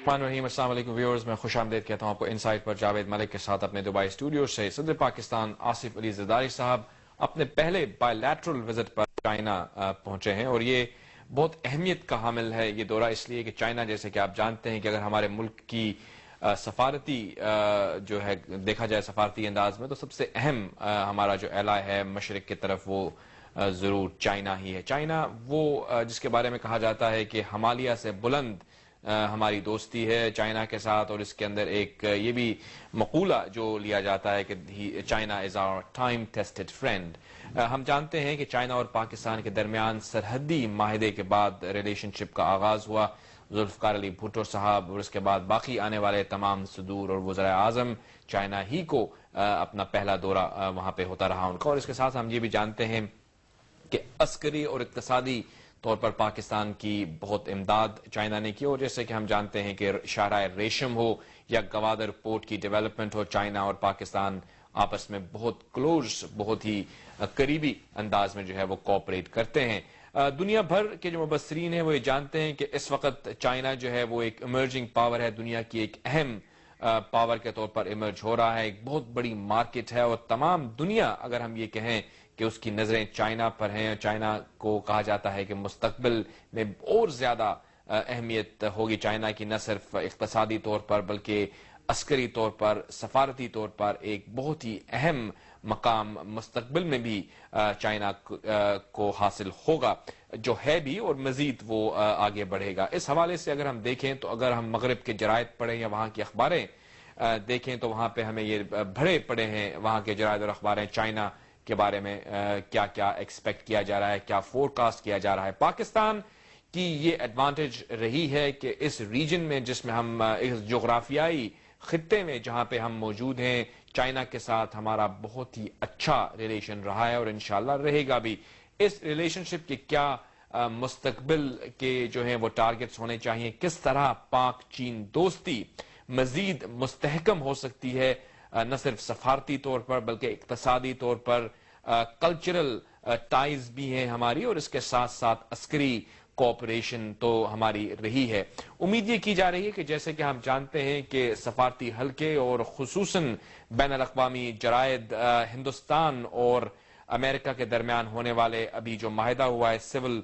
الرحمن الرحیم، السلام علیکم ویورز، میں خوش آمدید کہتا ہوں آپ کو انسائٹ پر جاوید ملک کے ساتھ اپنے دبئی اسٹوڈیو سے۔ صدر پاکستان آصف علی زرداری صاحب اپنے پہلے by lateral visit per China پہنچے ہیں، اور یہ بہت اہمیت کا حامل ہے یہ دورہ، اس لیے کہ چائنا جیسے کہ آپ جانتے ہیں کہ اگر ہمارے ملک کی سفارتی جو ہے دیکھا جائے سفارتی انداز میں، تو سب سے اہم ہمارا جو ایلائی ہے مشرق کی طرف وہ ضرور چائنا ہی ہے۔ چائنا وہ جس کے بارے میں کہا جاتا ہے کہ ہمالیہ سے بلند ہماری دوستی ہے چائنا کے ساتھ، اور اس کے اندر ایک یہ بھی مقولہ جو لیا جاتا ہے کہ China is our time tested friend. ہم جانتے ہیں کہ چائنا اور پاکستان کے درمیان سرحدی معاہدے کے بعد ریلیشن شپ کا آغاز ہوا۔ ذوالفقار علی بھٹو صاحب اور اس کے بعد باقی آنے والے تمام صدور اور وزرائے اعظم چائنا ہی کو اپنا پہلا دورہ وہاں پہ ہوتا رہا ان کا، اور اس کے ساتھ ہم یہ بھی جانتے ہیں کہ عسکری اور اقتصادی طور پر پاکستان کی بہت امداد چائنا نے کی، اور جیسے کہ ہم جانتے ہیں کہ شاہراہ ریشم ہو یا گوادر پورٹ کی ڈیولپمنٹ ہو، چائنا اور پاکستان آپس میں بہت کلوز، بہت ہی قریبی انداز میں جو ہے وہ کوآپریٹ کرتے ہیں۔ دنیا بھر کے جو مبصرین ہیں وہ یہ جانتے ہیں کہ اس وقت چائنا جو ہے وہ ایک ایمرجنگ پاور ہے، دنیا کی ایک اہم پاور کے طور پر ایمرج ہو رہا ہے، ایک بہت بڑی مارکیٹ ہے، اور تمام دنیا اگر ہم یہ کہیں کہ اس کی نظریں چائنا پر ہیں، چائنا کو کہا جاتا ہے کہ مستقبل میں اور زیادہ اہمیت ہوگی چائنا کی، نہ صرف اقتصادی طور پر بلکہ عسکری طور پر، سفارتی طور پر ایک بہت ہی اہم مقام مستقبل میں بھی چائنا کو حاصل ہوگا، جو ہے بھی، اور مزید وہ آگے بڑھے گا۔ اس حوالے سے اگر ہم دیکھیں تو اگر ہم مغرب کے جرائد پڑھیں یا وہاں کی اخباریں دیکھیں تو وہاں پہ ہمیں یہ بھرے پڑے ہیں وہاں کے جرائد اور اخباریں چائنا کے بارے میں کیا کیا ایکسپیکٹ کیا جا رہا ہے، کیا فور کاسٹ کیا جا رہا ہے۔ پاکستان کی یہ ایڈوانٹیج رہی ہے کہ اس ریجن میں جس میں ہم اس جغرافیائی خطے میں جہاں پہ ہم موجود ہیں، چائنا کے ساتھ ہمارا بہت ہی اچھا ریلیشن رہا ہے اور انشاءاللہ رہے گا بھی۔ اس ریلیشن شپ کے کیا مستقبل کے جو ہیں وہ ٹارگٹس ہونے چاہیے، کس طرح پاک چین دوستی مزید مستحکم ہو سکتی ہے، نہ صرف سفارتی طور پر بلکہ اقتصادی طور پر، کلچرل ٹائز بھی ہیں ہماری، اور اس کے ساتھ ساتھ عسکری کوآپریشن تو ہماری رہی ہے۔ امید یہ کی جا رہی ہے کہ جیسے کہ ہم جانتے ہیں کہ سفارتی حلقے اور خصوصاً بین الاقوامی جرائد ہندوستان اور امریکہ کے درمیان ہونے والے ابھی جو معاہدہ ہوا ہے سول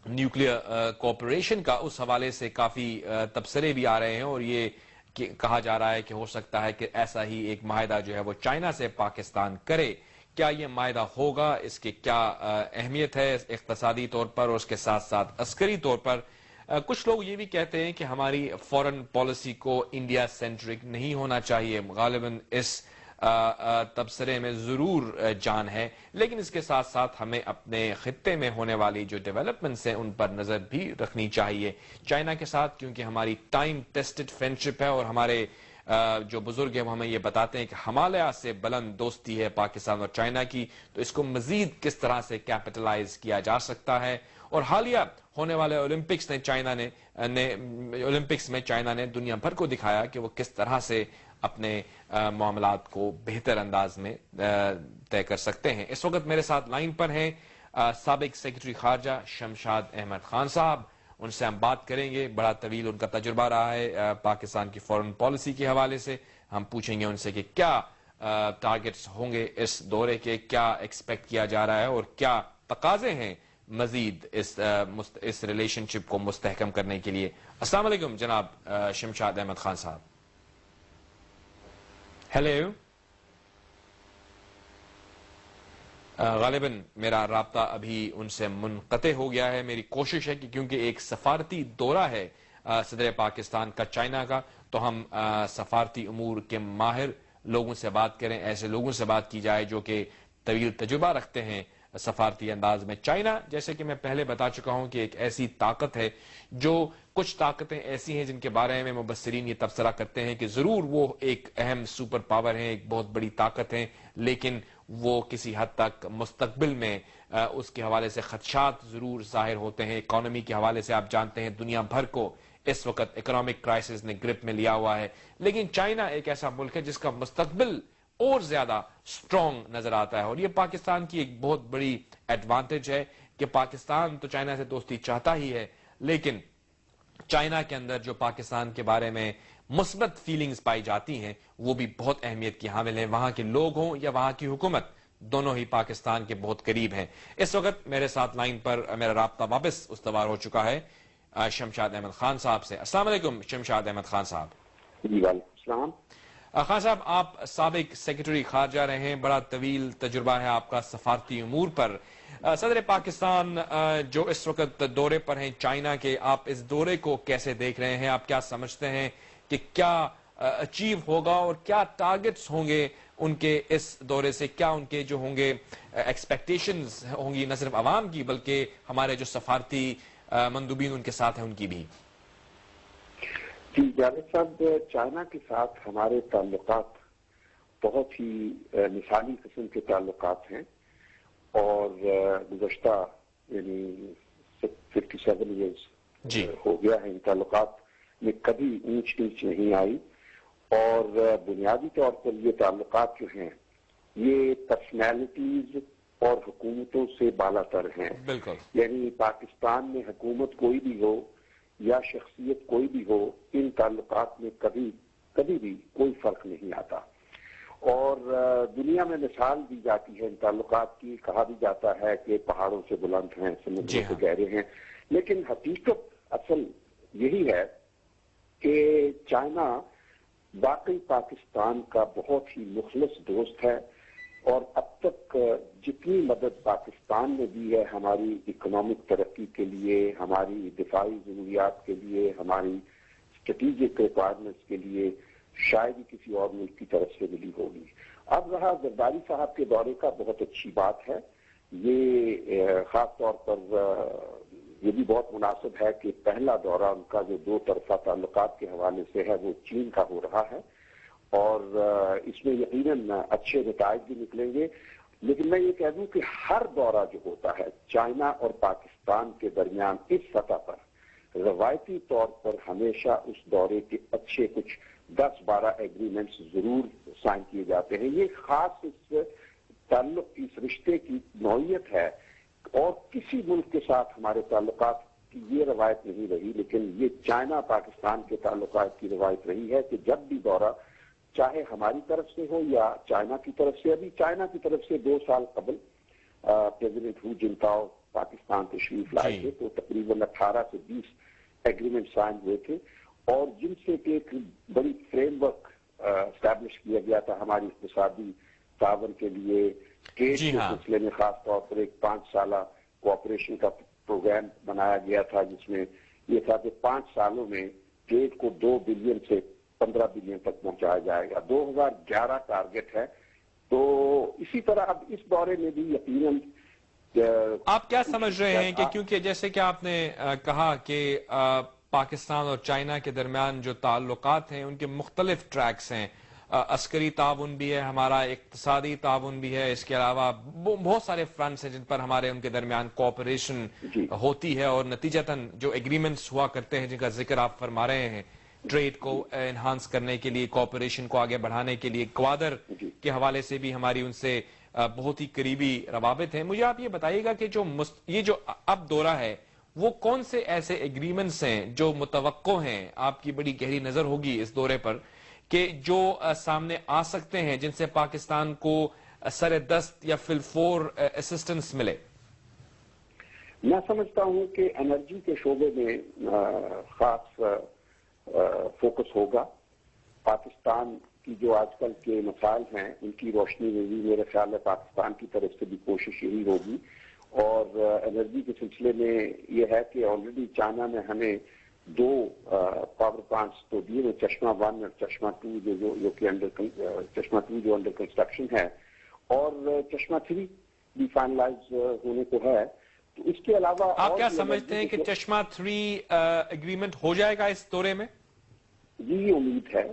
نیوکلیئر کوآپریشن کا، اس حوالے سے کافی تبصرے بھی آ رہے ہیں، اور یہ کہا جا رہا ہے کہ ہو سکتا ہے کہ ایسا ہی ایک معاہدہ جو ہے وہ چائنا سے پاکستان کرے۔ کیا یہ معاہدہ ہوگا، اس کی کیا اہمیت ہے اقتصادی طور پر اور اس کے ساتھ ساتھ عسکری طور پر؟ کچھ لوگ یہ بھی کہتے ہیں کہ ہماری فورن پالیسی کو انڈیا سینٹرک نہیں ہونا چاہیے، غالباً اس تبصرے میں ضرور جان ہے، لیکن اس کے ساتھ ساتھ ہمیں اپنے خطے میں ہونے والی جو ڈیولپمنٹس ہیں ان پر نظر بھی رکھنی چاہیے چائنا کے ساتھ، کیونکہ ہماری ٹائم ٹیسٹڈ فرینڈشپ ہے، اور ہمارے جو بزرگ ہیں وہ ہمیں یہ بتاتے ہیں کہ ہمالیہ سے بلند دوستی ہے پاکستان اور چائنا کی، تو اس کو مزید کس طرح سے کیپٹلائز کیا جا سکتا ہے۔ اور حالیہ ہونے والے اولمپکس میں چائنا نے دنیا بھر کو دکھایا کہ وہ کس طرح سے اپنے معاملات کو بہتر انداز میں طے کر سکتے ہیں۔ اس وقت میرے ساتھ لائن پر ہیں سابق سیکرٹری خارجہ شمشاد احمد خان صاحب، ان سے ہم بات کریں گے، بڑا طویل ان کا تجربہ رہا ہے پاکستان کی فورن پالیسی کے حوالے سے۔ ہم پوچھیں گے ان سے کہ کیا ٹارگٹس ہوں گے اس دورے کے، کیا ایکسپیکٹ کیا جا رہا ہے، اور کیا تقاضے ہیں مزید اس ریلیشن شپ کو مستحکم کرنے کے لیے۔ السلام علیکم جناب شمشاد احمد خان صاحب۔ ہیلو، غالباً میرا رابطہ ابھی ان سے منقطع ہو گیا ہے۔ میری کوشش ہے کہ کیونکہ ایک سفارتی دورہ ہے صدر پاکستان کا چائنا کا، تو ہم سفارتی امور کے ماہر لوگوں سے بات کریں، ایسے لوگوں سے بات کی جائے جو کہ طویل تجربہ رکھتے ہیں سفارتی انداز میں۔ چائنا جیسے کہ میں پہلے بتا چکا ہوں کہ ایک ایسی طاقت ہے جو کچھ طاقتیں ایسی ہیں جن کے بارے میں مبصرین یہ تبصرہ کرتے ہیں کہ ضرور وہ ایک اہم سپر پاور ہیں، ایک بہت بڑی طاقت ہیں، لیکن وہ کسی حد تک مستقبل میں اس کے حوالے سے خدشات ضرور ظاہر ہوتے ہیں۔ اکانومی کے حوالے سے آپ جانتے ہیں دنیا بھر کو اس وقت اکنامک کرائسس نے گرپ میں لیا ہوا ہے، لیکن چائنا ایک ایسا ملک ہے جس کا مستقبل اور زیادہ سٹرونگ نظر آتا ہے، اور یہ پاکستان کی ایک بہت بڑی ایڈوانٹیج ہے کہ پاکستان تو چائنا سے دوستی چاہتا ہی ہے، لیکن چائنا کے اندر جو پاکستان کے بارے میں مثبت فیلنگز پائی جاتی ہیں وہ بھی بہت اہمیت کی حامل ہیں. وہاں کے لوگ ہوں یا وہاں کی حکومت دونوں ہی پاکستان کے بہت قریب ہیں. اس وقت میرے ساتھ لائن پر میرا رابطہ واپس استوار ہو چکا ہے شمشاد احمد خان صاحب سے. السلام علیکم شمشاد احمد خان صاحب. جی وعلیکم السلام. خان صاحب آپ سابق سیکرٹری خارجہ رہے ہیں, بڑا طویل تجربہ ہے آپ کا سفارتی امور پر. صدر پاکستان جو اس وقت دورے پر ہیں چائنا کے, آپ اس دورے کو کیسے دیکھ رہے ہیں؟ آپ کیا سمجھتے ہیں کہ کیا اچیو ہوگا اور کیا ٹارگٹس ہوں گے ان کے اس دورے سے؟ کیا ان کے جو ہوں گے ایکسپیکٹیشنز ہوں گی نہ صرف عوام کی بلکہ ہمارے جو سفارتی مندوبین ان کے ساتھ ہیں ان کی بھی؟ جی جاوید صاحب, چائنا کے ساتھ ہمارے تعلقات بہت ہی مثالی قسم کے تعلقات ہیں اور گزشتہ یعنی 57 ایئرز ہو گیا ہے. ان تعلقات میں کبھی اونچ نیچ نہیں آئی اور بنیادی طور پر یہ تعلقات جو ہیں یہ پرسنالٹیز اور حکومتوں سے بالا تر ہیں. بالکل. یعنی پاکستان میں حکومت کوئی بھی ہو یا شخصیت کوئی بھی ہو, ان تعلقات میں کبھی بھی کوئی فرق نہیں آتا. اور دنیا میں مثال دی جاتی ہے ان تعلقات کی, کہا بھی جاتا ہے کہ پہاڑوں سے بلند ہیں, سمندروں سے گہرے ہیں, لیکن حقیقت اصل یہی ہے کہ چائنا واقعی پاکستان کا بہت ہی مخلص دوست ہے اور اب تک جتنی مدد پاکستان نے دی ہے ہماری اکنامک ترقی کے لیے, ہماری دفاعی ضروریات کے لیے, ہماری اسٹریٹجک ریکوائرمنٹس کے لیے, شاید ہی کسی اور ملک کی طرف سے ملی ہوگی. اب رہا زرداری صاحب کے دورے کا, بہت اچھی بات ہے. یہ خاص طور پر یہ بھی بہت مناسب ہے کہ پہلا دورہ ان کا جو دو طرفہ تعلقات کے حوالے سے ہے وہ چین کا ہو رہا ہے اور اس میں یقیناً اچھے نتائج بھی نکلیں گے. لیکن میں یہ کہہ دوں کہ ہر دورہ جو ہوتا ہے چائنا اور پاکستان کے درمیان اس سطح پر روایتی طور پر ہمیشہ اس دورے کے اچھے کچھ 10-12 ایگریمنٹس ضرور سائن کیے جاتے ہیں. یہ خاص اس تعلق, اس رشتے کی نوعیت ہے اور کسی ملک کے ساتھ ہمارے تعلقات کی یہ روایت نہیں رہی, لیکن یہ چائنا پاکستان کے تعلقات کی روایت رہی ہے کہ جب بھی دورہ چاہے ہماری طرف سے ہو یا چائنا کی طرف سے. ابھی چائنا کی طرف سے 2 سال قبل پریزیڈنٹ ہو جنتاؤ پاکستان تشریف لائے تھے تو تقریباً 18 سے 20 ایگریمنٹ سائن ہوئے تھے اور جن سے کہ ایک بڑی فریم ورک اسٹیبلش کیا گیا تھا ہماری اقتصادی تعاون کے لیے. ٹریڈ کے سلسلے میں خاص طور پر ایک 5 سالہ کوآپریشن کا پروگرام بنایا گیا تھا جس میں یہ تھا کہ 5 سالوں میں ٹریڈ کو 2 بلین سے 15 بلین تک پہنچایا جائے گا. 2011 ٹارگٹ ہے. تو اسی طرح اب اس دورے میں بھی یقیناً آپ کیا سمجھ رہے ہیں کہ کیونکہ جیسے کہ آپ نے کہا کہ پاکستان اور چائنا کے درمیان جو تعلقات ہیں ان کے مختلف ٹریکس ہیں, عسکری تعاون بھی ہے ہمارا, اقتصادی تعاون بھی ہے, اس کے علاوہ بہت سارے فرنٹس ہیں جن پر ہمارے ان کے درمیان کوآپریشن ہوتی ہے اور نتیجتاً جو ایگریمنٹس ہوا کرتے ہیں جن کا ذکر آپ فرما رہے ہیں ٹریڈ کو انہانس کرنے کے لیے, کوآپریشن کو آگے بڑھانے کے لیے, کوادر کے حوالے سے بھی ہماری ان سے بہت ہی قریبی روابط ہیں. مجھے آپ یہ بتائیے گا کہ یہ جو اب دورہ ہے وہ کون سے ایسے ایگریمنٹس ہیں جو متوقع ہیں, آپ کی بڑی گہری نظر ہوگی اس دورے پر, کہ جو سامنے آ سکتے ہیں جن سے پاکستان کو سر دست یا فل-فور اسسٹنس ملے؟ میں سمجھتا ہوں کہ انرجی کے شعبے میں خاص فوکس ہوگا. پاکستان کی جو آج کل کے مسائل ہیں ان کی روشنی میں بھی میرے خیال ہے پاکستان کی طرف سے بھی کوشش یہی ہوگی. اور انرجی کے سلسلے میں یہ ہے کہ آلریڈی چائنا نے ہمیں 2 پاور پلانٹس تو دیے ہیں, چشمہ 1 اور چشمہ 2 جو کہ چشمہ 2 جو انڈر کنسٹرکشن ہے اور چشمہ 3 بھی فائنلائز ہونے کو ہے. تو اس کے علاوہ آپ کیا سمجھتے ہیں کہ چشمہ 3 ایگریمنٹ ہو جائے گا اس دورے میں؟ جی امید ہے.